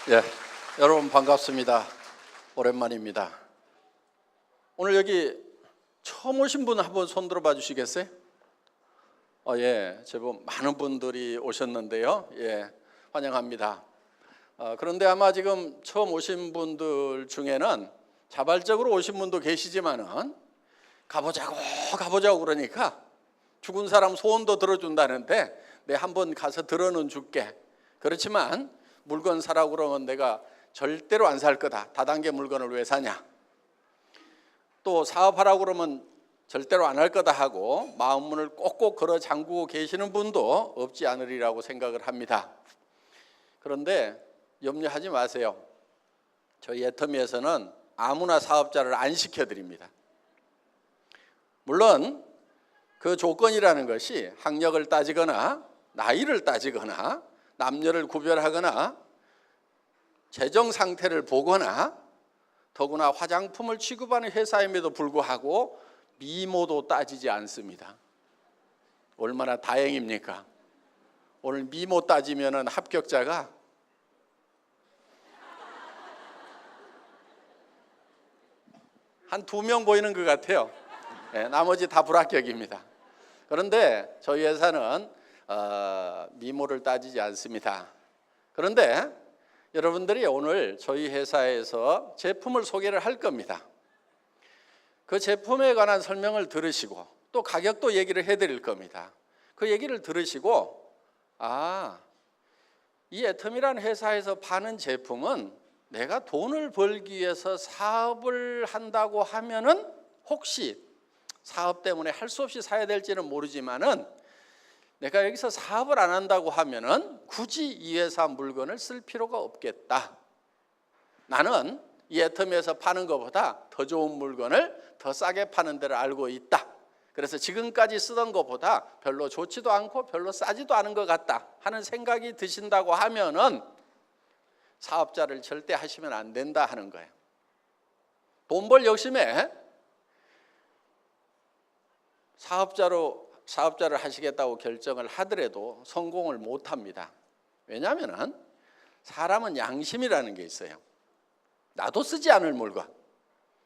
예, 여러분 반갑습니다. 오랜만입니다. 오늘 여기 처음 오신 분 한번 손 들어봐 주시겠어요? 예, 제법 많은 분들이 오셨는데요. 예, 환영합니다. 그런데 아마 지금 처음 오신 분들 중에는 자발적으로 오신 분도 계시지만은 가보자고 그러니까 죽은 사람 소원도 들어준다는데 내 한번 가서 들어는 줄게. 그렇지만 물건 사라고 그러면 내가 절대로 안 살 거다. 다단계 물건을 왜 사냐. 또 사업하라고 그러면 절대로 안 할 거다 하고 마음문을 꼭꼭 걸어 잠그고 계시는 분도 없지 않으리라고 생각을 합니다. 그런데 염려하지 마세요. 저희 애터미에서는 아무나 사업자를 안 시켜드립니다. 물론 그 조건이라는 것이 학력을 따지거나 나이를 따지거나 남녀를 구별하거나 재정 상태를 보거나 더구나 화장품을 취급하는 회사임에도 불구하고 미모도 따지지 않습니다. 얼마나 다행입니까? 오늘 미모 따지면은 합격자가 한 2명 보이는 것 같아요. 네, 나머지 다 불합격입니다. 그런데 저희 회사는 미모를 따지지 않습니다. 그런데 여러분들이 오늘 저희 회사에서 제품을 소개를 할 겁니다. 그 제품에 관한 설명을 들으시고 또 가격도 얘기를 해드릴 겁니다. 그 얘기를 들으시고 이 애터미라는 회사에서 파는 제품은 내가 돈을 벌기 위해서 사업을 한다고 하면은 혹시 사업 때문에 할 수 없이 사야 될지는 모르지만은 내가 여기서 사업을 안 한다고 하면은 굳이 이 회사 물건을 쓸 필요가 없겠다. 나는 이 애터미에서 파는 것보다 더 좋은 물건을 더 싸게 파는 데를 알고 있다. 그래서 지금까지 쓰던 것보다 별로 좋지도 않고 별로 싸지도 않은 것 같다 하는 생각이 드신다고 하면은 사업자를 절대 하시면 안 된다 하는 거예요. 돈 벌 욕심에 사업자를 하시겠다고 결정을 하더라도 성공을 못 합니다. 왜냐하면 사람은 양심이라는 게 있어요. 나도 쓰지 않을 물건,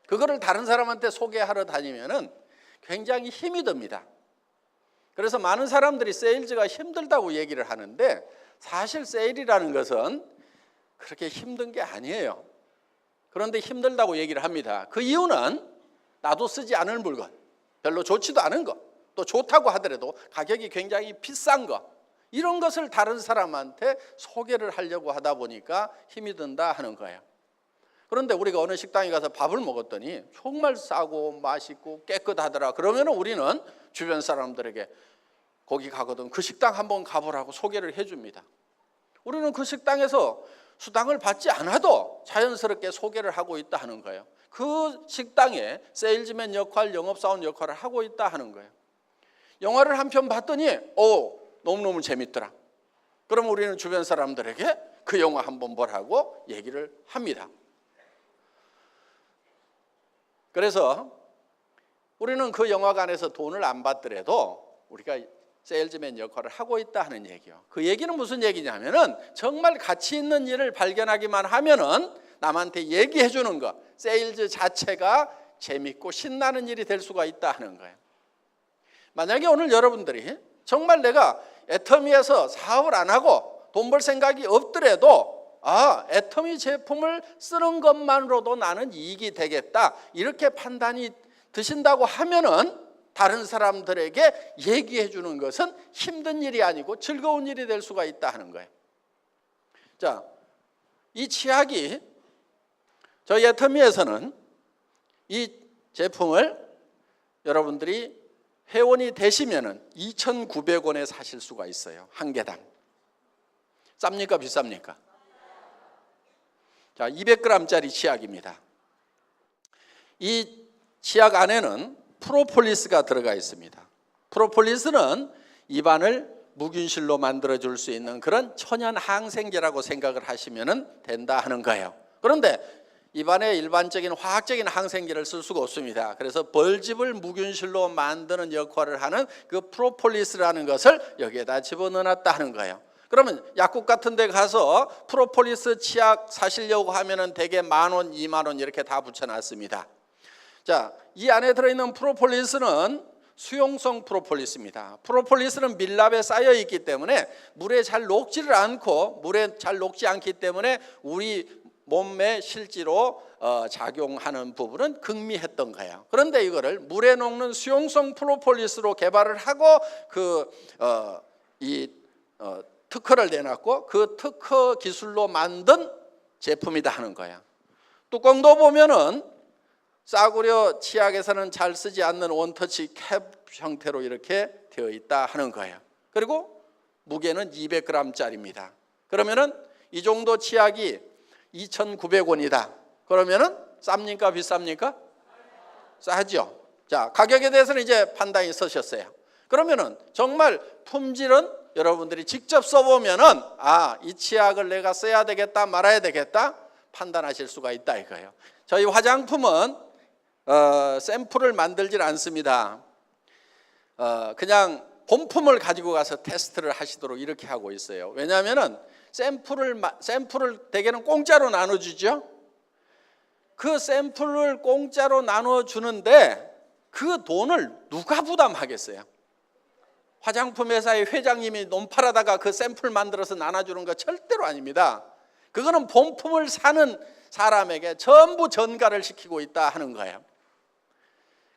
그거를 다른 사람한테 소개하러 다니면은 굉장히 힘이 듭니다. 그래서 많은 사람들이 세일즈가 힘들다고 얘기를 하는데 사실 세일이라는 것은 그렇게 힘든 게 아니에요. 그런데 힘들다고 얘기를 합니다. 그 이유는 나도 쓰지 않을 물건, 별로 좋지도 않은 것, 또 좋다고 하더라도 가격이 굉장히 비싼 것, 이런 것을 다른 사람한테 소개를 하려고 하다 보니까 힘이 든다 하는 거예요. 그런데 우리가 어느 식당에 가서 밥을 먹었더니 정말 싸고 맛있고 깨끗하더라. 그러면 우리는 주변 사람들에게 거기 가거든 그 식당 한번 가보라고 소개를 해줍니다. 우리는 그 식당에서 수당을 받지 않아도 자연스럽게 소개를 하고 있다 하는 거예요. 그 식당에 세일즈맨 역할, 영업사원 역할을 하고 있다 하는 거예요. 영화를 한 편 봤더니 너무너무 재밌더라. 그럼 우리는 주변 사람들에게 그 영화 한번 보라고 얘기를 합니다. 그래서 우리는 그 영화관에서 돈을 안 받더라도 우리가 세일즈맨 역할을 하고 있다 하는 얘기요. 그 얘기는 무슨 얘기냐면은 정말 가치 있는 일을 발견하기만 하면은 남한테 얘기해 주는 거, 세일즈 자체가 재밌고 신나는 일이 될 수가 있다 하는 거예요. 만약에 오늘 여러분들이 정말 내가 애터미에서 사업을 안 하고 돈 벌 생각이 없더라도 애터미 제품을 쓰는 것만으로도 나는 이익이 되겠다, 이렇게 판단이 드신다고 하면은 다른 사람들에게 얘기해 주는 것은 힘든 일이 아니고 즐거운 일이 될 수가 있다 하는 거예요. 자, 이 치약이 저희 애터미에서는 이 제품을 여러분들이 회원이 되시면은 2,900원에 사실 수가 있어요. 한 개당. 쌉니까 비쌉니까? 자, 200g짜리 치약입니다. 이 치약 안에는 프로폴리스가 들어가 있습니다. 프로폴리스는 입안을 무균실로 만들어줄 수 있는 그런 천연 항생제라고 생각을 하시면 된다 하는 거예요. 그런데 입안에 일반적인 화학적인 항생제를 쓸 수가 없습니다. 그래서 벌집을 무균실로 만드는 역할을 하는 그 프로폴리스라는 것을 여기에다 집어넣어놨다 하는 거예요. 그러면 약국 같은 데 가서 프로폴리스 치약 사시려고 하면은 대개 10,000원, 20,000원 이렇게 다 붙여놨습니다. 자, 이 안에 들어있는 프로폴리스는 수용성 프로폴리스입니다. 프로폴리스는 밀랍에 쌓여 있기 때문에 물에 잘 녹지를 않고, 물에 잘 녹지 않기 때문에 우리 몸에 실제로 작용하는 부분은 극미했던 거예요. 그런데 이거를 물에 녹는 수용성 프로폴리스로 개발을 하고 특허를 내놨고, 그 특허 기술로 만든 제품이다 하는 거야. 뚜껑도 보면은 싸구려 치약에서는 잘 쓰지 않는 원터치 캡 형태로 이렇게 되어 있다 하는 거예요. 그리고 무게는 200g짜리입니다. 그러면은 이 정도 치약이 2,900원이다. 그러면은 쌉니까 비쌉니까? 싸죠. 자, 가격에 대해서는 이제 판단이 서셨어요. 그러면은 정말 품질은 여러분들이 직접 써보면은 이 치약을 내가 써야 되겠다 말아야 되겠다 판단하실 수가 있다 이거예요. 저희 화장품은 샘플을 만들질 않습니다. 그냥 본품을 가지고 가서 테스트를 하시도록 이렇게 하고 있어요. 왜냐하면은 샘플을 대개는 공짜로 나눠주죠. 그 샘플을 공짜로 나눠주는데 그 돈을 누가 부담하겠어요? 화장품 회사의 회장님이 논팔하다가 그 샘플 만들어서 나눠주는 거 절대로 아닙니다. 그거는 본품을 사는 사람에게 전부 전가를 시키고 있다 하는 거예요.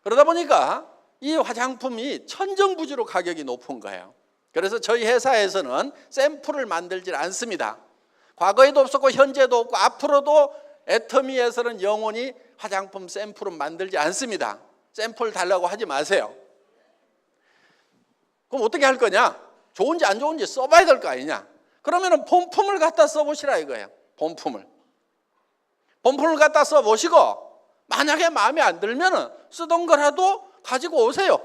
그러다 보니까 이 화장품이 천정부지로 가격이 높은 거예요. 그래서 저희 회사에서는 샘플을 만들질 않습니다. 과거에도 없었고 현재도 없고 앞으로도 애터미에서는 영원히 화장품 샘플은 만들지 않습니다. 샘플 달라고 하지 마세요. 그럼 어떻게 할 거냐? 좋은지 안 좋은지 써봐야 될 거 아니냐? 그러면은 본품을 갖다 써보시라 이거예요. 본품을 갖다 써보시고 만약에 마음에 안 들면은 쓰던 거라도 가지고 오세요.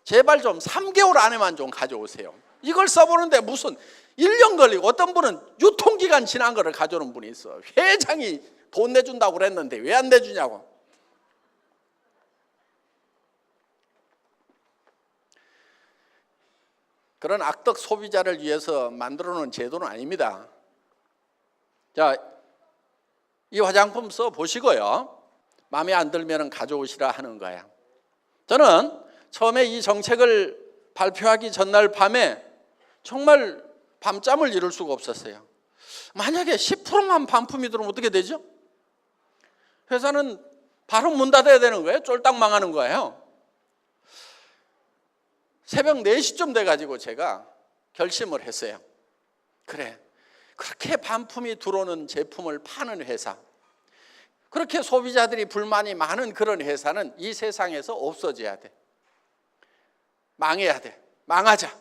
제발 좀 3개월 안에만 좀 가져오세요. 이걸 써보는데 무슨 1년 걸리고, 어떤 분은 유통기간 지난 거를 가져오는 분이 있어. 회장이 돈 내준다고 그랬는데 왜 안 내주냐고. 그런 악덕 소비자를 위해서 만들어 놓은 제도는 아닙니다. 자, 이 화장품 써보시고요, 마음에 안 들면 가져오시라 하는 거야. 저는 처음에 이 정책을 발표하기 전날 밤에 정말 밤잠을 이룰 수가 없었어요. 만약에 10%만 반품이 들어오면 어떻게 되죠? 회사는 바로 문 닫아야 되는 거예요. 쫄딱 망하는 거예요. 새벽 4시쯤 돼가지고 제가 결심을 했어요. 그래, 그렇게 반품이 들어오는 제품을 파는 회사, 그렇게 소비자들이 불만이 많은 그런 회사는 이 세상에서 없어져야 돼. 망해야 돼. 망하자.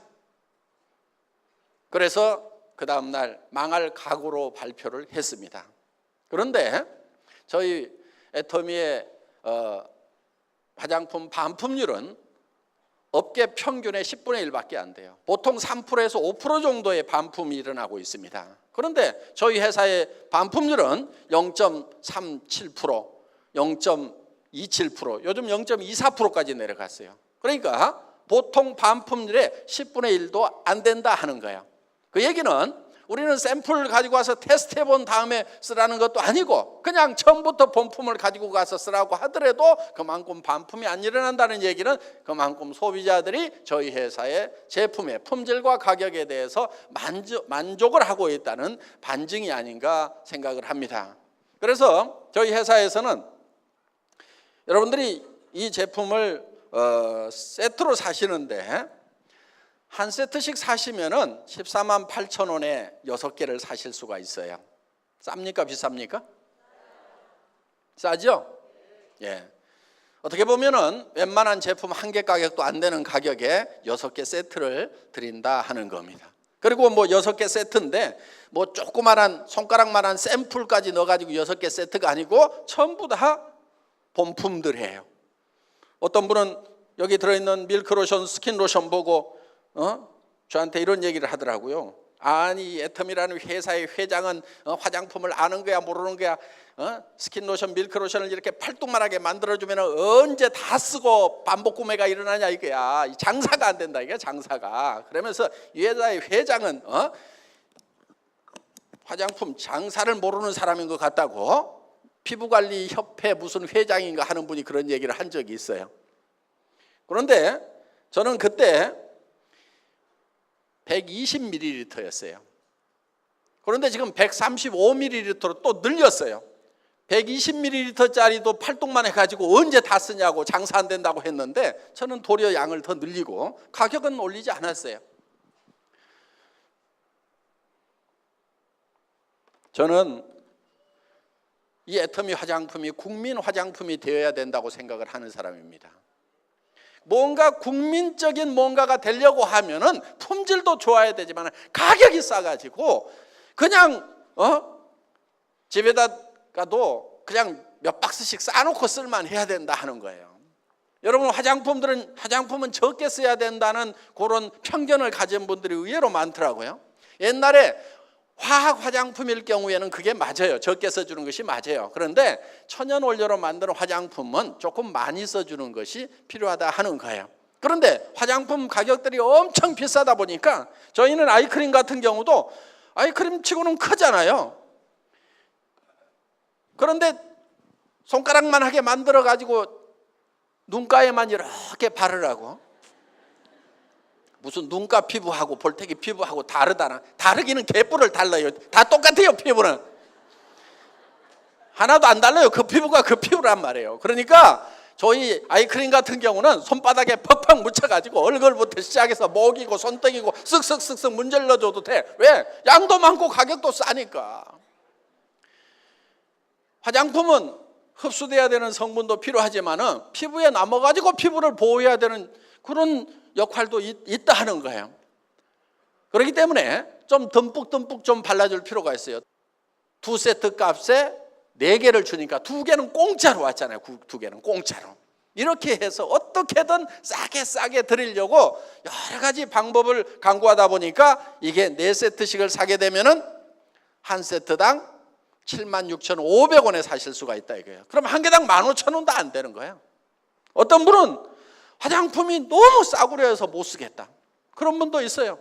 그래서 그 다음날 망할 각오로 발표를 했습니다. 그런데 저희 애터미의 화장품 반품률은 업계 평균의 10분의 1밖에 안 돼요. 보통 3%에서 5% 정도의 반품이 일어나고 있습니다. 그런데 저희 회사의 반품률은 0.37%, 0.27%, 요즘 0.24%까지 내려갔어요. 그러니까 보통 반품률의 10분의 1도 안 된다 하는 거예요. 그 얘기는 우리는 샘플을 가지고 와서 테스트해 본 다음에 쓰라는 것도 아니고, 그냥 처음부터 본품을 가지고 가서 쓰라고 하더라도 그만큼 반품이 안 일어난다는 얘기는 그만큼 소비자들이 저희 회사의 제품의 품질과 가격에 대해서 만족을 하고 있다는 반증이 아닌가 생각을 합니다. 그래서 저희 회사에서는 여러분들이 이 제품을 세트로 사시는데 한 세트씩 사시면은 148,000원에 6개를 사실 수가 있어요. 쌉니까 비쌉니까? 싸죠? 예. 어떻게 보면은 웬만한 제품 한 개 가격도 안 되는 가격에 6개 세트를 드린다 하는 겁니다. 그리고 뭐 6개 세트인데 뭐 조그만한 손가락만한 샘플까지 넣어가지고 6개 세트가 아니고 전부 다 본품들이에요. 어떤 분은 여기 들어있는 밀크로션, 스킨로션 보고 저한테 이런 얘기를 하더라고요. 아니 애텀이라는 회사의 회장은 화장품을 아는 거야 모르는 거야? 스킨로션 밀크로션을 이렇게 팔뚝만하게 만들어주면 언제 다 쓰고 반복 구매가 일어나냐 이거야. 장사가 안 된다 이게 장사가. 그러면서 이 회사의 회장은 화장품 장사를 모르는 사람인 것 같다고 피부관리협회 무슨 회장인가 하는 분이 그런 얘기를 한 적이 있어요. 그런데 저는 그때 120ml였어요. 그런데 지금 135ml로 또 늘렸어요. 120ml짜리도 팔뚝만 해가지고 언제 다 쓰냐고 장사 안 된다고 했는데 저는 도리어 양을 더 늘리고 가격은 올리지 않았어요. 저는 이 애터미 화장품이 국민 화장품이 되어야 된다고 생각을 하는 사람입니다. 뭔가 국민적인 뭔가가 되려고 하면은 품질도 좋아야 되지만 가격이 싸가지고 그냥 집에다가도 그냥 몇 박스씩 싸놓고 쓸만 해야 된다 하는 거예요. 여러분 화장품은 적게 써야 된다는 그런 편견을 가진 분들이 의외로 많더라고요. 옛날에 화학 화장품일 경우에는 그게 맞아요. 적게 써주는 것이 맞아요. 그런데 천연 원료로 만드는 화장품은 조금 많이 써주는 것이 필요하다 하는 거예요. 그런데 화장품 가격들이 엄청 비싸다 보니까 저희는 아이크림 같은 경우도 아이크림 치고는 크잖아요. 그런데 손가락만 하게 만들어 가지고 눈가에만 이렇게 바르라고. 무슨 눈가 피부하고 볼태기 피부하고 다르다나? 다르기는 개뿔을 달라요. 다 똑같아요. 피부는 하나도 안 달라요. 그 피부가 그 피부란 말이에요. 그러니까 저희 아이크림 같은 경우는 손바닥에 팍팍 묻혀가지고 얼굴부터 시작해서 목이고 손등이고 쓱쓱쓱쓱 문질러줘도 돼. 왜? 양도 많고 가격도 싸니까. 화장품은 흡수돼야 되는 성분도 필요하지만은 피부에 남아가지고 피부를 보호해야 되는 그런 역할도 있다 하는 거예요. 그렇기 때문에 좀 듬뿍듬뿍 좀 발라줄 필요가 있어요. 2세트 값에 4개를 주니까 2개는 공짜로 왔잖아요. 2개는 공짜로. 이렇게 해서 어떻게든 싸게 드리려고 여러 가지 방법을 강구하다 보니까 이게 4세트씩을 사게 되면은 한 세트당 76,500원에 사실 수가 있다 이거예요. 그럼 한 개당 15,000원도 안 되는 거예요. 어떤 분은 화장품이 너무 싸구려 해서 못 쓰겠다. 그런 분도 있어요.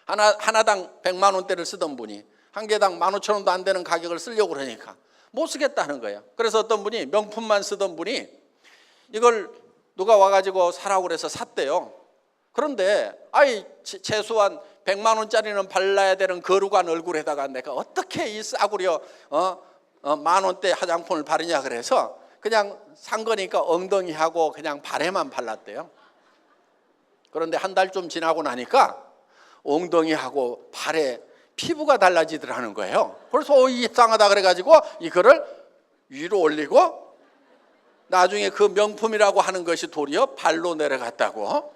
하나당 100만 원대를 쓰던 분이 한 개당 15,000원도 안 되는 가격을 쓰려고 그러니까 못 쓰겠다는 거예요. 그래서 어떤 분이 명품만 쓰던 분이 이걸 누가 와가지고 사라고 그래서 샀대요. 그런데 최소한 100만 원짜리는 발라야 되는 거룩한 얼굴에다가 내가 어떻게 이 싸구려 10,000원대 화장품을 바르냐 그래서 그냥 산 거니까 엉덩이하고 그냥 발에만 발랐대요. 그런데 한 달 좀 지나고 나니까 엉덩이하고 발에 피부가 달라지더라는 거예요. 그래서 이상하다 그래가지고 이거를 위로 올리고 나중에 그 명품이라고 하는 것이 도리어 발로 내려갔다고.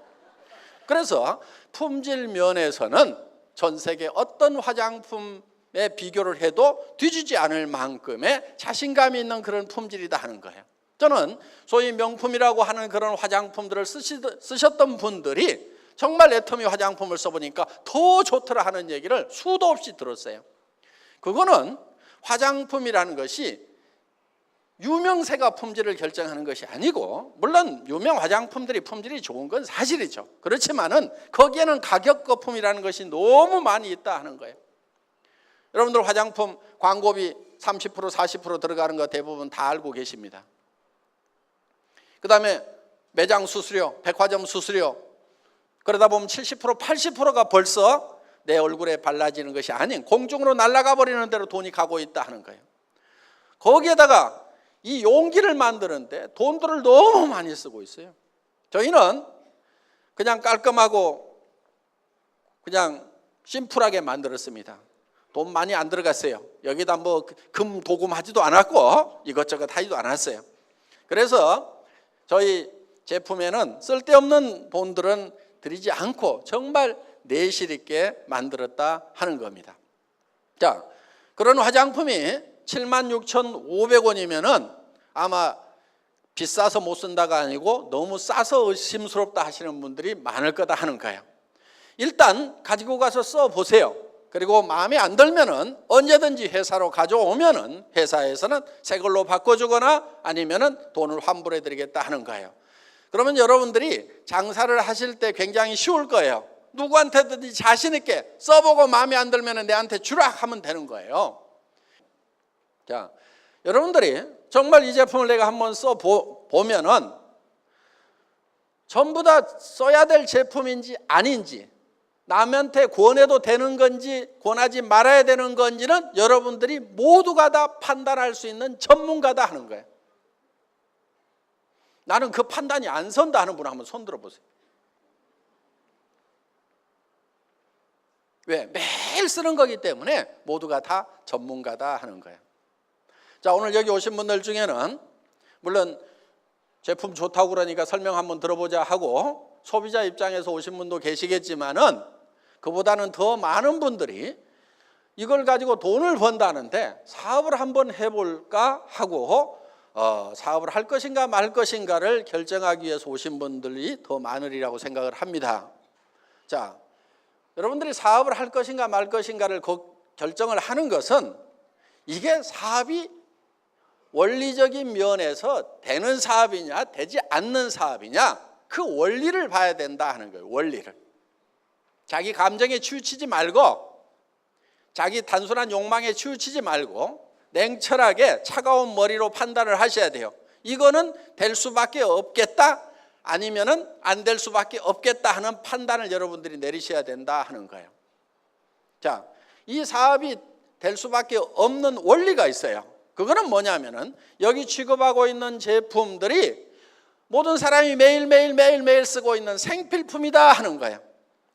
그래서 품질 면에서는 전 세계 어떤 화장품에 비교를 해도 뒤지지 않을 만큼의 자신감이 있는 그런 품질이다 하는 거예요. 저는 소위 명품이라고 하는 그런 화장품들을 쓰셨던 분들이 정말 애터미 화장품을 써보니까 더 좋더라 하는 얘기를 수도 없이 들었어요. 그거는 화장품이라는 것이 유명세가 품질을 결정하는 것이 아니고, 물론 유명 화장품들이 품질이 좋은 건 사실이죠. 그렇지만은 거기에는 가격 거품이라는 것이 너무 많이 있다 하는 거예요. 여러분들 화장품 광고비 30% 40% 들어가는 거 대부분 다 알고 계십니다. 그 다음에 매장 수수료, 백화점 수수료, 그러다 보면 70% 80%가 벌써 내 얼굴에 발라지는 것이 아닌 공중으로 날아가 버리는 대로 돈이 가고 있다 하는 거예요. 거기에다가 이 용기를 만드는데 돈들을 너무 많이 쓰고 있어요. 저희는 그냥 깔끔하고 그냥 심플하게 만들었습니다. 돈 많이 안 들어갔어요. 여기다 뭐 금 도금하지도 않았고 이것저것 하지도 않았어요. 그래서 저희 제품에는 쓸데없는 돈들은 들이지 않고 정말 내실 있게 만들었다 하는 겁니다. 자, 그런 화장품이 76,500원이면은 아마 비싸서 못 쓴다가 아니고 너무 싸서 의심스럽다 하시는 분들이 많을 거다 하는 거예요. 일단 가지고 가서 써보세요. 그리고 마음에 안 들면은 언제든지 회사로 가져오면은 회사에서는 새 걸로 바꿔주거나 아니면은 돈을 환불해 드리겠다 하는 거예요. 그러면 여러분들이 장사를 하실 때 굉장히 쉬울 거예요. 누구한테든지 자신 있게 써보고 마음에 안 들면은 내한테 주라 하면 되는 거예요. 자, 여러분들이 정말 이 제품을 내가 한번 써보면은 전부 다 써야 될 제품인지 아닌지, 남한테 권해도 되는 건지 권하지 말아야 되는 건지는 여러분들이 모두가 다 판단할 수 있는 전문가다 하는 거예요. 나는 그 판단이 안 선다 하는 분 한번 손 들어보세요. 왜? 매일 쓰는 거기 때문에 모두가 다 전문가다 하는 거예요. 자, 오늘 여기 오신 분들 중에는 물론 제품 좋다고 그러니까 설명 한번 들어보자 하고 소비자 입장에서 오신 분도 계시겠지만은 그보다는 더 많은 분들이 이걸 가지고 돈을 번다는데 사업을 한번 해볼까 하고 사업을 할 것인가 말 것인가를 결정하기 위해서 오신 분들이 더 많으리라고 생각을 합니다. 자, 여러분들이 사업을 할 것인가 말 것인가를 결정을 하는 것은 이게 사업이 원리적인 면에서 되는 사업이냐 되지 않는 사업이냐 그 원리를 봐야 된다 하는 거예요. 원리를. 자기 감정에 치우치지 말고 자기 단순한 욕망에 치우치지 말고 냉철하게 차가운 머리로 판단을 하셔야 돼요. 이거는 될 수밖에 없겠다 아니면은 안 될 수밖에 없겠다 하는 판단을 여러분들이 내리셔야 된다 하는 거예요. 자, 이 사업이 될 수밖에 없는 원리가 있어요. 그거는 뭐냐면은 여기 취급하고 있는 제품들이 모든 사람이 매일 쓰고 있는 생필품이다 하는 거예요.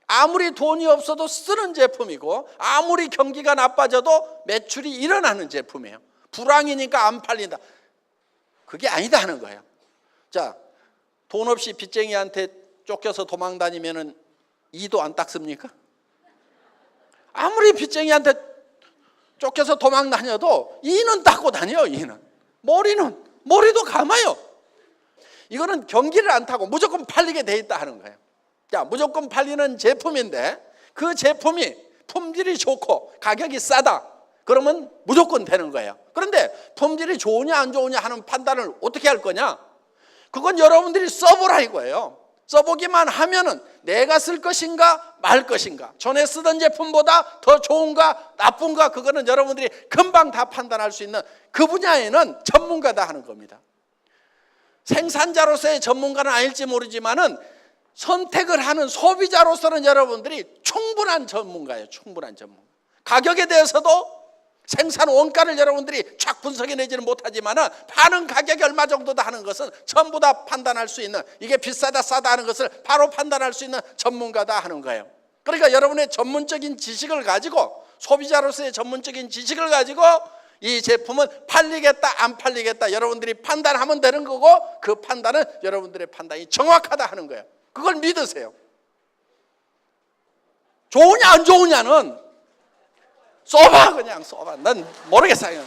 아무리 돈이 없어도 쓰는 제품이고 아무리 경기가 나빠져도 매출이 일어나는 제품이에요. 불황이니까 안 팔린다. 그게 아니다 하는 거예요. 자, 돈 없이 빚쟁이한테 쫓겨서 도망 다니면은 이도 안 닦습니까? 아무리 빚쟁이한테 쫓겨서 도망 다녀도 이는 닦고 다녀요. 이는 머리도 감아요. 이거는 경기를 안 타고 무조건 팔리게 돼 있다 하는 거예요. 자, 무조건 팔리는 제품인데 그 제품이 품질이 좋고 가격이 싸다 그러면 무조건 되는 거예요. 그런데 품질이 좋으냐 안 좋으냐 하는 판단을 어떻게 할 거냐? 그건 여러분들이 써보라 이거예요. 써보기만 하면은 내가 쓸 것인가 말 것인가, 전에 쓰던 제품보다 더 좋은가 나쁜가, 그거는 여러분들이 금방 다 판단할 수 있는 그 분야에는 전문가다 하는 겁니다. 생산자로서의 전문가는 아닐지 모르지만은 선택을 하는 소비자로서는 여러분들이 충분한 전문가예요. 충분한 전문가. 가격에 대해서도 생산 원가를 여러분들이 쫙 분석해내지는 못하지만 파는 가격이 얼마 정도다 하는 것은 전부 다 판단할 수 있는, 이게 비싸다 싸다 하는 것을 바로 판단할 수 있는 전문가다 하는 거예요. 그러니까 여러분의 전문적인 지식을 가지고, 소비자로서의 전문적인 지식을 가지고 이 제품은 팔리겠다 안 팔리겠다 여러분들이 판단하면 되는 거고, 그 판단은 여러분들의 판단이 정확하다 하는 거예요. 그걸 믿으세요. 좋으냐 안 좋으냐는 써봐, 그냥 써봐. 난 모르겠어요.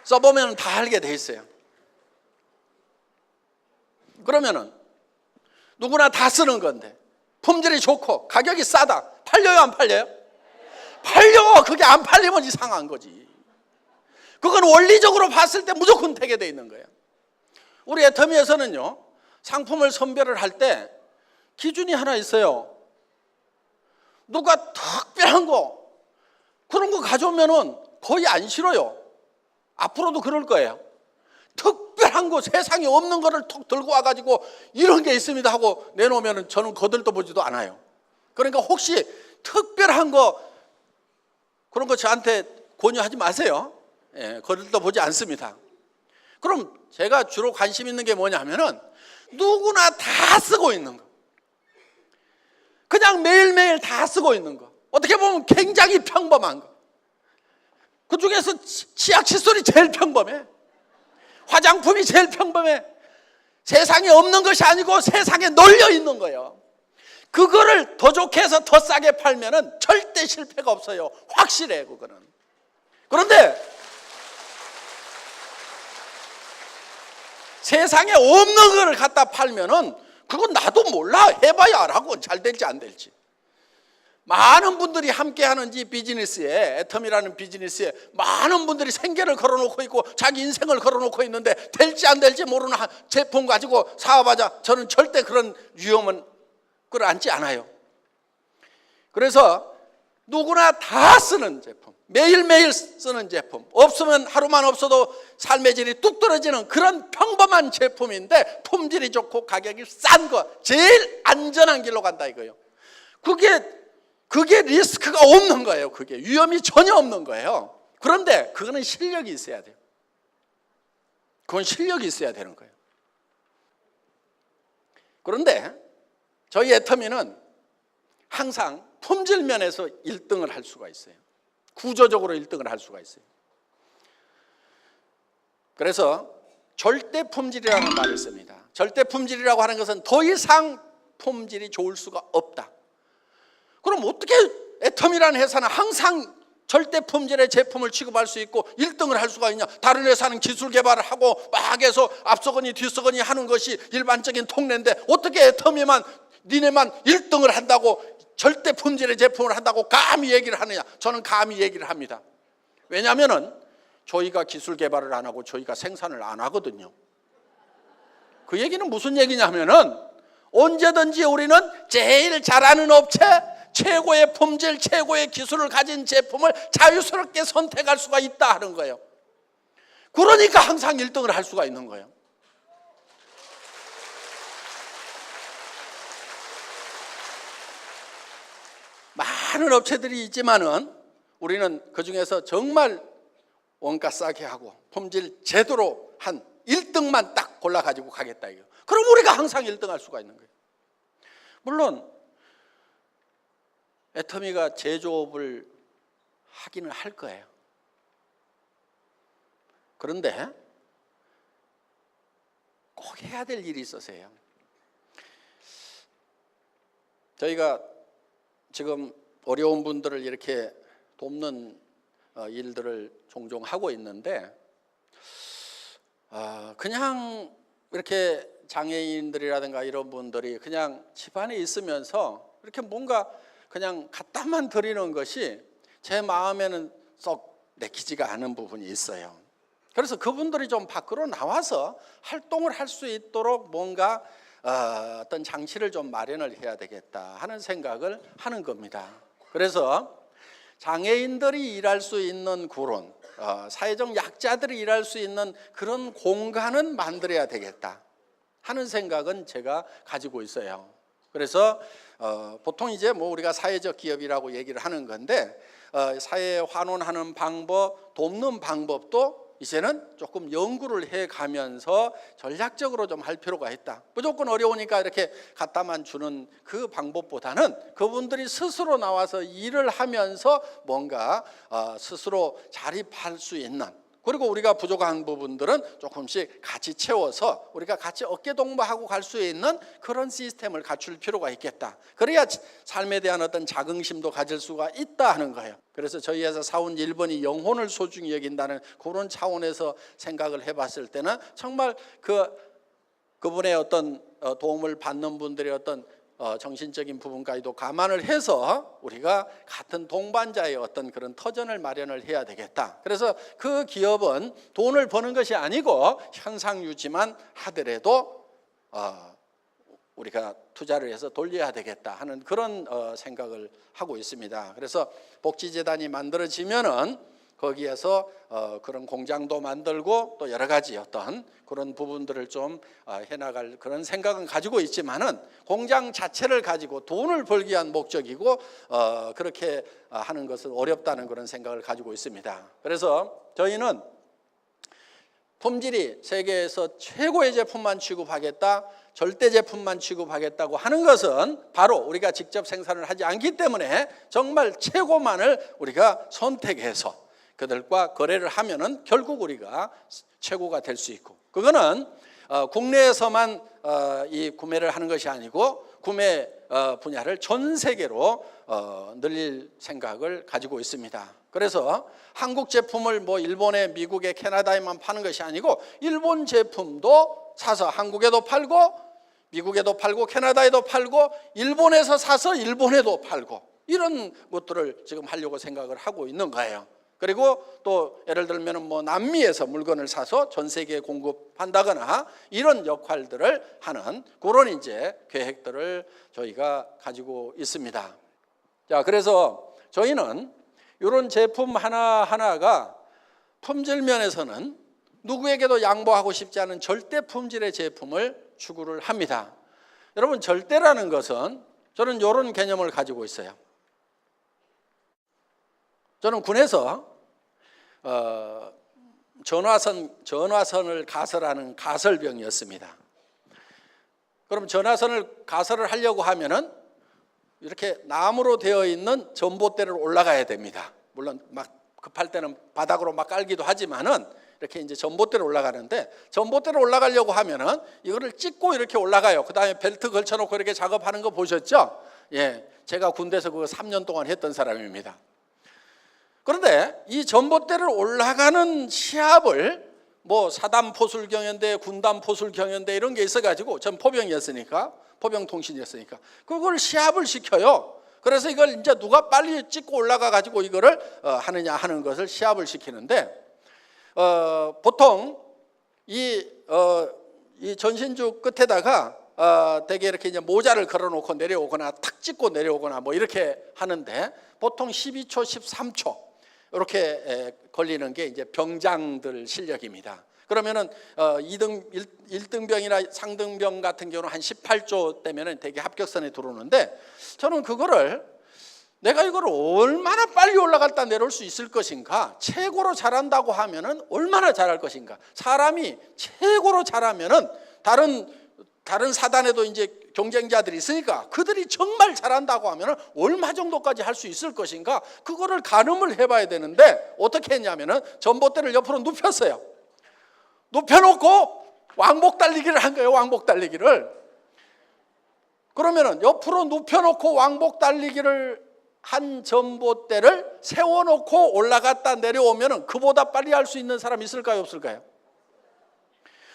써보면 다 알게 돼 있어요. 그러면은 누구나 다 쓰는 건데 품질이 좋고 가격이 싸다. 팔려요 안 팔려요? 팔려. 그게 안 팔리면 이상한 거지. 그건 원리적으로 봤을 때 무조건 되게 돼 있는 거예요. 우리 애터미에서는요, 상품을 선별을 할 때 기준이 하나 있어요. 누가 특별한 거 그런 거 가져오면은 거의 안 싫어요. 앞으로도 그럴 거예요. 특별한 거, 세상에 없는 거를 툭 들고 와가지고 이런 게 있습니다 하고 내놓으면은 저는 거들떠 보지도 않아요. 그러니까 혹시 특별한 거 그런 거 저한테 권유하지 마세요. 예, 거들떠 보지 않습니다. 그럼 제가 주로 관심 있는 게 뭐냐면은 누구나 다 쓰고 있는 거, 그냥 매일매일 다 쓰고 있는 거, 어떻게 보면 굉장히 평범한 거, 그 중에서 치약 칫솔이 제일 평범해, 화장품이 제일 평범해, 세상에 없는 것이 아니고 세상에 널려 있는 거예요. 그거를 더 좋게 해서 더 싸게 팔면은 절대 실패가 없어요. 확실해 그거는. 그런데 세상에 없는 걸 갖다 팔면은 그건 나도 몰라. 해봐야 알아고 잘 될지 안 될지. 많은 분들이 함께하는 이 비즈니스에, 애텀이라는 비즈니스에 많은 분들이 생계를 걸어놓고 있고 자기 인생을 걸어놓고 있는데 될지 안 될지 모르는 제품 가지고 사업하자. 저는 절대 그런 위험은 끌어안지 않아요. 그래서 누구나 다 쓰는 제품, 매일매일 쓰는 제품, 없으면 하루만 없어도 삶의 질이 뚝 떨어지는 그런 평범한 제품인데 품질이 좋고 가격이 싼 거, 제일 안전한 길로 간다 이거예요. 그게 리스크가 없는 거예요. 그게 위험이 전혀 없는 거예요. 그런데 그거는 실력이 있어야 돼요. 그건 실력이 있어야 되는 거예요. 그런데 저희 애터미는 항상 품질 면에서 1등을 할 수가 있어요. 구조적으로 1등을 할 수가 있어요. 그래서 절대 품질이라는 말을 씁니다. 절대 품질이라고 하는 것은 더 이상 품질이 좋을 수가 없다. 그럼 어떻게 애텀이라는 회사는 항상 절대 품질의 제품을 취급할 수 있고 1등을 할 수가 있냐? 다른 회사는 기술 개발을 하고 막 해서 앞서거니 뒤서거니 하는 것이 일반적인 통례인데 어떻게 애텀이만 니네만 1등을 한다고 절대 품질의 제품을 한다고 감히 얘기를 하느냐? 저는 감히 얘기를 합니다. 왜냐하면 저희가 기술 개발을 안 하고 저희가 생산을 안 하거든요. 그 얘기는 무슨 얘기냐면은 언제든지 우리는 제일 잘하는 업체, 최고의 품질, 최고의 기술을 가진 제품을 자유스럽게 선택할 수가 있다 하는 거예요. 그러니까 항상 1등을 할 수가 있는 거예요. 많은 업체들이 있지만은 우리는 그 중에서 정말 원가 싸게 하고 품질 제대로 한 1등만 딱 골라 가지고 가겠다 이거. 그럼 우리가 항상 1등 할 수가 있는 거예요. 물론 애터미가 제조업을 하기는 할 거예요. 그런데 꼭 해야 될 일이 있어서요. 저희가 지금 어려운 분들을 이렇게 돕는 일들을 종종 하고 있는데 그냥 이렇게 장애인들이라든가 이런 분들이 그냥 집안에 있으면서 이렇게 뭔가 그냥 갖다만 드리는 것이 제 마음에는 썩 내키지가 않은 부분이 있어요. 그래서 그분들이 좀 밖으로 나와서 활동을 할 수 있도록 뭔가 어떤 장치를 좀 마련을 해야 되겠다 하는 생각을 하는 겁니다. 그래서 장애인들이 일할 수 있는 그런 사회적 약자들이 일할 수 있는 그런 공간은 만들어야 되겠다 하는 생각은 제가 가지고 있어요. 그래서 보통 이제 뭐 우리가 사회적 기업이라고 얘기를 하는 건데 사회에 환원하는 방법, 돕는 방법도 이제는 조금 연구를 해가면서 전략적으로 좀 할 필요가 있다. 무조건 어려우니까 이렇게 갖다만 주는 그 방법보다는 그분들이 스스로 나와서 일을 하면서 뭔가 스스로 자립할 수 있는, 그리고 우리가 부족한 부분들은 조금씩 같이 채워서 우리가 같이 어깨동무하고 갈 수 있는 그런 시스템을 갖출 필요가 있겠다. 그래야 삶에 대한 어떤 자긍심도 가질 수가 있다 하는 거예요. 그래서 저희 회사 사원 1번이 영혼을 소중히 여긴다는 그런 차원에서 생각을 해봤을 때는 정말 그분의 어떤 도움을 받는 분들의 어떤 정신적인 부분까지도 감안을 해서 우리가 같은 동반자의 어떤 그런 터전을 마련을 해야 되겠다. 그래서 그 기업은 돈을 버는 것이 아니고 현상 유지만 하더라도 우리가 투자를 해서 돌려야 되겠다 하는 그런 생각을 하고 있습니다. 그래서 복지재단이 만들어지면은 거기에서 그런 공장도 만들고 또 여러 가지 어떤 그런 부분들을 좀 해나갈 그런 생각은 가지고 있지만은 공장 자체를 가지고 돈을 벌기 위한 목적이고 그렇게 하는 것은 어렵다는 그런 생각을 가지고 있습니다. 그래서 저희는 품질이 세계에서 최고의 제품만 취급하겠다, 절대 제품만 취급하겠다고 하는 것은 바로 우리가 직접 생산을 하지 않기 때문에 정말 최고만을 우리가 선택해서 그들과 거래를 하면은 결국 우리가 최고가 될 수 있고, 그거는 국내에서만 이 구매를 하는 것이 아니고 구매 분야를 전 세계로 늘릴 생각을 가지고 있습니다. 그래서 한국 제품을 뭐 일본에, 미국에, 캐나다에만 파는 것이 아니고 일본 제품도 사서 한국에도 팔고 미국에도 팔고 캐나다에도 팔고 일본에서 사서 일본에도 팔고 이런 것들을 지금 하려고 생각을 하고 있는 거예요. 그리고 또 예를 들면 뭐 남미에서 물건을 사서 전 세계에 공급한다거나 이런 역할들을 하는 그런 이제 계획들을 저희가 가지고 있습니다. 자, 그래서 저희는 이런 제품 하나하나가 품질 면에서는 누구에게도 양보하고 싶지 않은 절대 품질의 제품을 추구를 합니다. 여러분, 절대라는 것은 저는 이런 개념을 가지고 있어요. 저는 군에서 전화선을 가설하는 가설병이었습니다. 그럼 전화선을 가설을 하려고 하면은 이렇게 나무로 되어 있는 전봇대를 올라가야 됩니다. 물론 막 급할 때는 바닥으로 막 깔기도 하지만은 이렇게 이제 전봇대로 올라가는데, 전봇대로 올라가려고 하면은 이거를 찍고 이렇게 올라가요. 그 다음에 벨트 걸쳐놓고 이렇게 작업하는 거 보셨죠? 예, 제가 군대에서 그거 3년 동안 했던 사람입니다. 그런데 이 전봇대를 올라가는 시합을 뭐 사단 포술 경연대, 군단 포술 경연대 이런 게 있어가지고, 전 포병이었으니까, 포병통신이었으니까 그걸 시합을 시켜요. 그래서 이걸 이제 누가 빨리 찍고 올라가 가지고 이거를 하느냐 하는 것을 시합을 시키는데, 보통 이 전신주 끝에다가 되게 이렇게 이제 모자를 걸어놓고 내려오거나 탁 찍고 내려오거나 뭐 이렇게 하는데, 보통 12초, 13초 이렇게 걸리는 게 이제 병장들 실력입니다. 그러면은 1등병이나 상등병 같은 경우는 한 18조 되면은 되게 합격선에 들어오는데, 저는 그거를 내가 이걸 얼마나 빨리 올라갔다 내려올 수 있을 것인가, 최고로 잘한다고 하면은 얼마나 잘할 것인가, 사람이 최고로 잘하면은 다른 사단에도 이제 경쟁자들이 있으니까 그들이 정말 잘한다고 하면은 얼마 정도까지 할 수 있을 것인가, 그거를 가늠을 해봐야 되는데 어떻게 했냐면은 전봇대를 옆으로 눕혔어요. 눕혀놓고 왕복 달리기를 한 거예요. 왕복 달리기를. 그러면은 옆으로 눕혀놓고 왕복 달리기를 한 전봇대를 세워놓고 올라갔다 내려오면은 그보다 빨리 할 수 있는 사람 있을까요, 없을까요?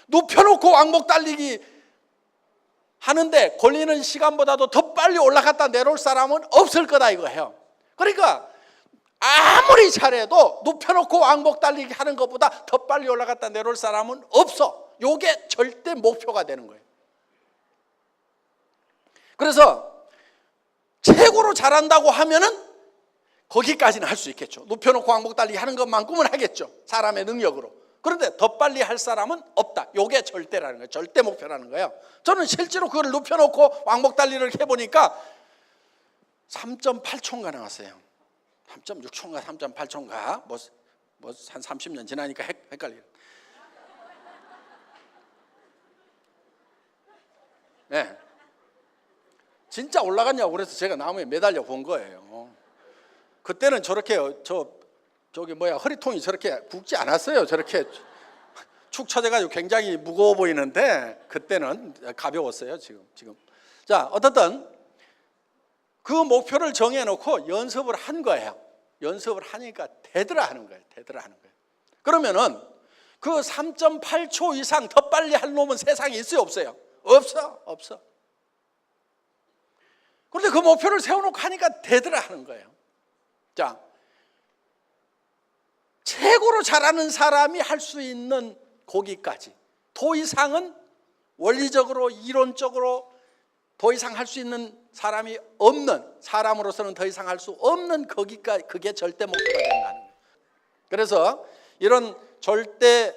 눕혀놓고 왕복 달리기 하는데 걸리는 시간보다도 더 빨리 올라갔다 내려올 사람은 없을 거다 이거예요. 그러니까 아무리 잘해도 눕혀놓고 왕복 달리기 하는 것보다 더 빨리 올라갔다 내려올 사람은 없어. 이게 절대 목표가 되는 거예요. 그래서 최고로 잘한다고 하면은 거기까지는 할 수 있겠죠. 눕혀놓고 왕복 달리기 하는 것만큼은 하겠죠, 사람의 능력으로. 그런데 더 빨리 할 사람은 없다. 이게 절대라는 거예요. 절대 목표라는 거예요. 저는 실제로 그걸 눕혀놓고 왕복 달리기를 해보니까 3.8초인가 나왔어요. 3.6초인가 3.8초인가 뭐 한 30년 지나니까 헷갈려요. 네. 진짜 올라갔냐고 그래서 제가 나무에 매달려 본 거예요. 그때는 저렇게 허리통이 저렇게 굵지 않았어요. 저렇게 축 처져가지고 굉장히 무거워 보이는데 그때는 가벼웠어요. 지금. 자, 어떻든 그 목표를 정해놓고 연습을 한 거예요. 연습을 하니까 되더라 하는 거예요. 그러면은 그 3.8초 이상 더 빨리 할 놈은 세상에 있어요, 없어요? 없어. 그런데 그 목표를 세워놓고 하니까 되더라 하는 거예요. 자, 최고로 잘하는 사람이 할 수 있는 거기까지, 더 이상은 원리적으로 이론적으로 더 이상 할 수 있는 사람이 없는, 사람으로서는 더 이상 할 수 없는 거기까지, 그게 절대 목표가 된다는 거예요. 그래서 이런 절대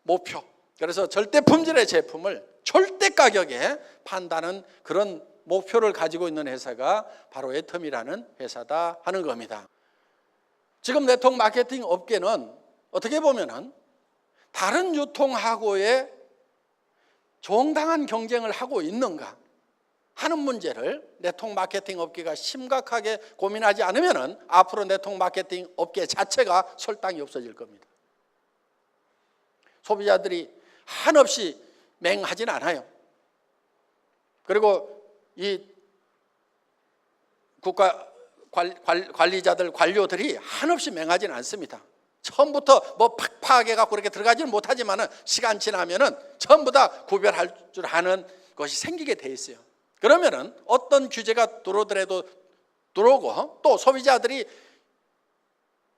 목표, 그래서 절대 품질의 제품을 절대 가격에 판다는 그런 목표를 가지고 있는 회사가 바로 애텀이라는 회사다 하는 겁니다. 지금 네트워크 마케팅 업계는 어떻게 보면은 다른 유통하고의 정당한 경쟁을 하고 있는가 하는 문제를 네트워크 마케팅 업계가 심각하게 고민하지 않으면은 앞으로 네트워크 마케팅 업계 자체가 설탕이 없어질 겁니다. 소비자들이 한없이 맹하진 않아요. 그리고 이 국가 관리자들, 관료들이 한없이 맹하진 않습니다. 처음부터 뭐 파악해갖고 그렇게 들어가지는 못하지만은 시간 지나면은 전부 다 구별할 줄 아는 것이 생기게 돼 있어요. 그러면은 어떤 규제가 들어오더라도 들어오고 또 소비자들이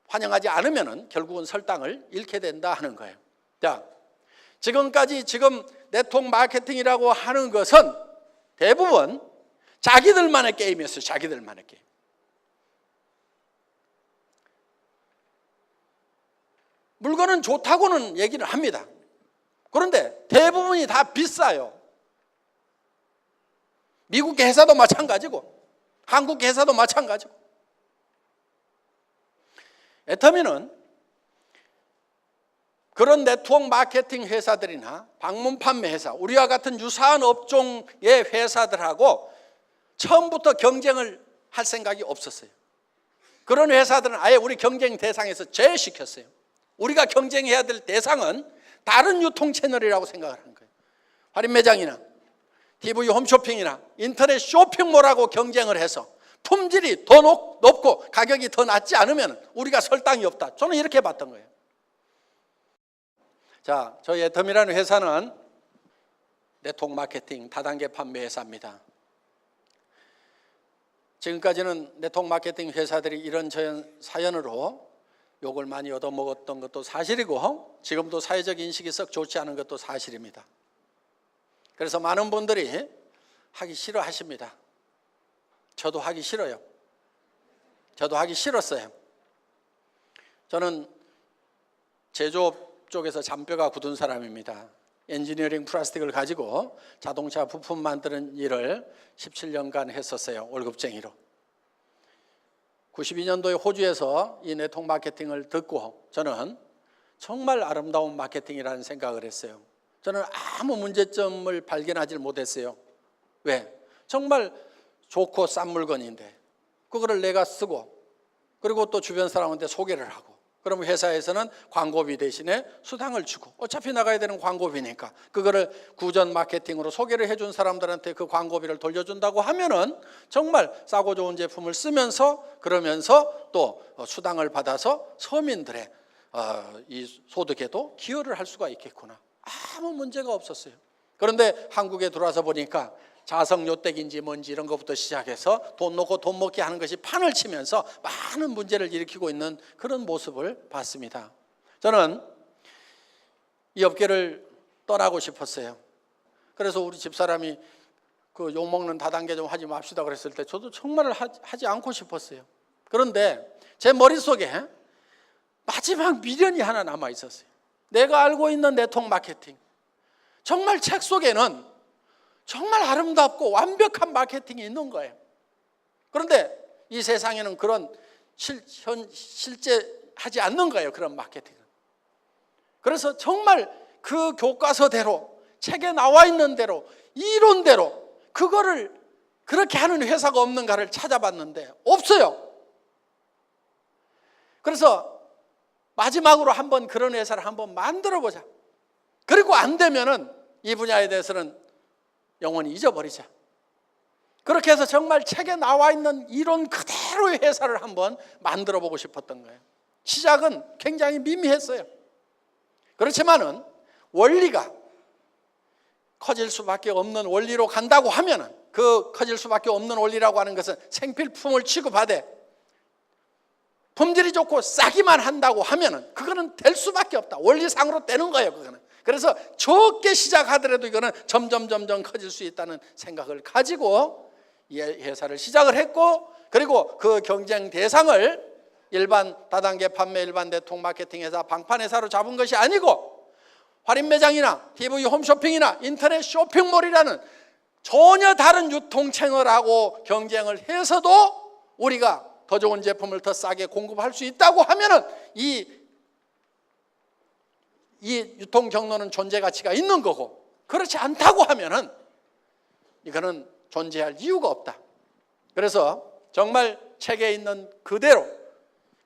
환영하지 않으면은 결국은 설탕을 잃게 된다 하는 거예요. 자, 지금까지 네트워크 마케팅이라고 하는 것은 대부분 자기들만의 게임이었어요. 자기들만의 게임. 물건은 좋다고는 얘기를 합니다. 그런데 대부분이 다 비싸요. 미국 회사도 마찬가지고 한국 회사도 마찬가지고. 애터미는 그런 네트워크 마케팅 회사들이나 방문 판매 회사, 우리와 같은 유사한 업종의 회사들하고 처음부터 경쟁을 할 생각이 없었어요. 그런 회사들은 아예 우리 경쟁 대상에서 제외시켰어요. 우리가 경쟁해야 될 대상은 다른 유통 채널이라고 생각을 하는 거예요. 할인 매장이나 TV 홈쇼핑이나 인터넷 쇼핑몰하고 경쟁을 해서 품질이 더 높고 가격이 더 낮지 않으면 우리가 설탕이 없다. 저는 이렇게 봤던 거예요. 자, 저희 애터미라는 회사는 네트워크 마케팅 다단계 판매 회사입니다. 지금까지는 네트워크 마케팅 회사들이 이런저런 사연으로 욕을 많이 얻어먹었던 것도 사실이고 지금도 사회적 인식이 썩 좋지 않은 것도 사실입니다. 그래서 많은 분들이 하기 싫어하십니다. 저도 하기 싫어요. 저도 하기 싫었어요. 저는 제조업 쪽에서 잔뼈가 굳은 사람입니다. 엔지니어링 플라스틱을 가지고 자동차 부품 만드는 일을 17년간 했었어요. 월급쟁이로. 92년도에 호주에서 이 네트워크 마케팅을 듣고 저는 정말 아름다운 마케팅이라는 생각을 했어요. 저는 아무 문제점을 발견하지 못했어요. 왜? 정말 좋고 싼 물건인데 그거를 내가 쓰고 그리고 또 주변 사람한테 소개를 하고 그러면 회사에서는 광고비 대신에 수당을 주고 어차피 나가야 되는 광고비니까 그거를 구전 마케팅으로 소개를 해준 사람들한테 그 광고비를 돌려준다고 하면은 정말 싸고 좋은 제품을 쓰면서 그러면서 또 수당을 받아서 서민들의 이 소득에도 기여를 할 수가 있겠구나. 아무 문제가 없었어요. 그런데 한국에 들어와서 보니까 자석요택인지 뭔지 이런 것부터 시작해서 돈 놓고 돈 먹게 하는 것이 판을 치면서 많은 문제를 일으키고 있는 그런 모습을 봤습니다. 저는 이 업계를 떠나고 싶었어요. 그래서 우리 집사람이 그 욕먹는 다단계 좀 하지 맙시다 그랬을 때 저도 정말 하지 않고 싶었어요. 그런데 제 머릿속에 마지막 미련이 하나 남아 있었어요. 내가 알고 있는 네트워크 마케팅, 정말 책 속에는 정말 아름답고 완벽한 마케팅이 있는 거예요. 그런데 이 세상에는 그런 실제 하지 않는 거예요. 그런 마케팅은. 그래서 정말 그 교과서대로 책에 나와 있는 대로 이론대로 그거를 그렇게 하는 회사가 없는가를 찾아봤는데 없어요. 그래서 마지막으로 한번 그런 회사를 한번 만들어 보자. 그리고 안 되면은 이 분야에 대해서는 영원히 잊어버리자. 그렇게 해서 정말 책에 나와 있는 이론 그대로의 회사를 한번 만들어 보고 싶었던 거예요. 시작은 굉장히 미미했어요. 그렇지만은 원리가 커질 수밖에 없는 원리로 간다고 하면은 그 커질 수밖에 없는 원리라고 하는 것은 생필품을 취급하되 품질이 좋고 싸기만 한다고 하면은 그거는 될 수밖에 없다. 원리상으로 되는 거예요, 그거는. 그래서 적게 시작하더라도 이거는 점점 커질 수 있다는 생각을 가지고 이 회사를 시작을 했고 그리고 그 경쟁 대상을 일반 다단계 판매 일반 네트워크 마케팅 회사 방판 회사로 잡은 것이 아니고 할인 매장이나 TV 홈쇼핑이나 인터넷 쇼핑몰이라는 전혀 다른 유통 채널하고 경쟁을 해서도 우리가 더 좋은 제품을 더 싸게 공급할 수 있다고 하면은 이 유통 경로는 존재 가치가 있는 거고 그렇지 않다고 하면은 이거는 존재할 이유가 없다. 그래서 정말 책에 있는 그대로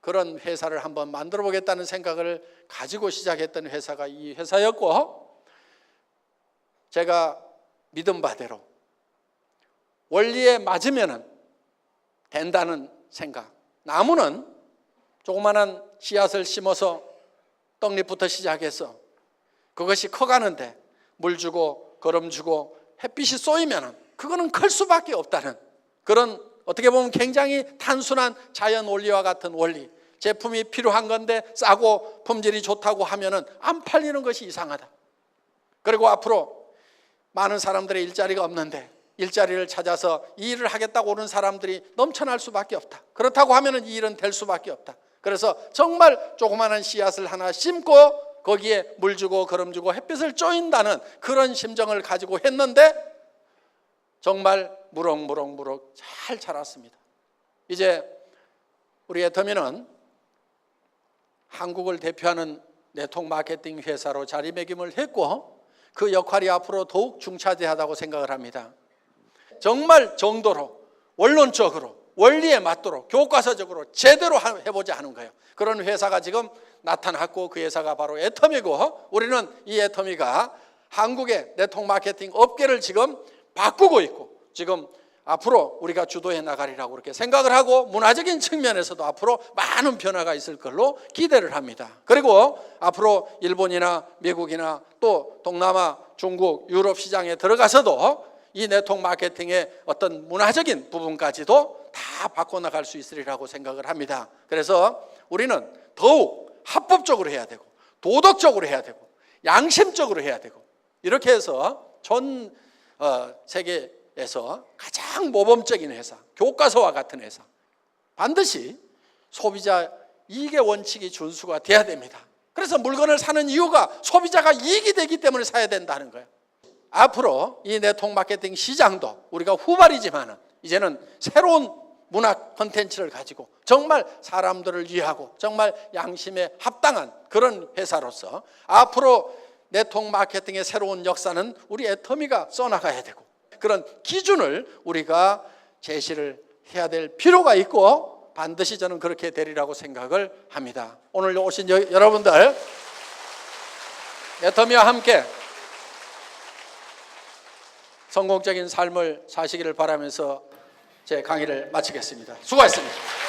그런 회사를 한번 만들어 보겠다는 생각을 가지고 시작했던 회사가 이 회사였고 제가 믿은 바대로 원리에 맞으면은 된다는 생각. 나무는 조그마한 씨앗을 심어서 떡잎부터 시작해서 그것이 커가는데 물 주고 거름 주고 햇빛이 쏘이면 그거는 클 수밖에 없다는 그런 어떻게 보면 굉장히 단순한 자연 원리와 같은 원리. 제품이 필요한 건데 싸고 품질이 좋다고 하면은 안 팔리는 것이 이상하다. 그리고 앞으로 많은 사람들의 일자리가 없는데 일자리를 찾아서 이 일을 하겠다고 오는 사람들이 넘쳐날 수밖에 없다. 그렇다고 하면은 이 일은 될 수밖에 없다. 그래서 정말 조그마한 씨앗을 하나 심고 거기에 물 주고 거름 주고 햇빛을 쬐인다는 그런 심정을 가지고 했는데 정말 무럭무럭 잘 자랐습니다. 이제 우리 애터미는 한국을 대표하는 네트워크 마케팅 회사로 자리매김을 했고 그 역할이 앞으로 더욱 중차대하다고 생각을 합니다. 정말 정도로 원론적으로 원리에 맞도록 교과서적으로 제대로 해보자 하는 거예요. 그런 회사가 지금 나타났고 그 회사가 바로 애터미고 우리는 이 애터미가 한국의 네트워크 마케팅 업계를 지금 바꾸고 있고 지금 앞으로 우리가 주도해 나가리라고 그렇게 생각을 하고 문화적인 측면에서도 앞으로 많은 변화가 있을 걸로 기대를 합니다. 그리고 앞으로 일본이나 미국이나 또 동남아, 중국, 유럽 시장에 들어가서도 이 네트워크 마케팅의 어떤 문화적인 부분까지도 다 바꿔나갈 수 있으리라고 생각을 합니다. 그래서 우리는 더욱 합법적으로 해야 되고 도덕적으로 해야 되고 양심적으로 해야 되고 이렇게 해서 전 세계에서 가장 모범적인 회사, 교과서와 같은 회사 반드시 소비자 이익의 원칙이 준수가 돼야 됩니다. 그래서 물건을 사는 이유가 소비자가 이익이 되기 때문에 사야 된다는 거예요. 앞으로 이 네트워크 마케팅 시장도 우리가 후발이지만 이제는 새로운 문화 콘텐츠를 가지고 정말 사람들을 위하고 정말 양심에 합당한 그런 회사로서 앞으로 네트워크 마케팅의 새로운 역사는 우리 애터미가 써나가야 되고 그런 기준을 우리가 제시를 해야 될 필요가 있고 반드시 저는 그렇게 되리라고 생각을 합니다. 오늘 오신 여러분들 애터미와 함께 성공적인 삶을 사시기를 바라면서 제 강의를 마치겠습니다. 수고하셨습니다.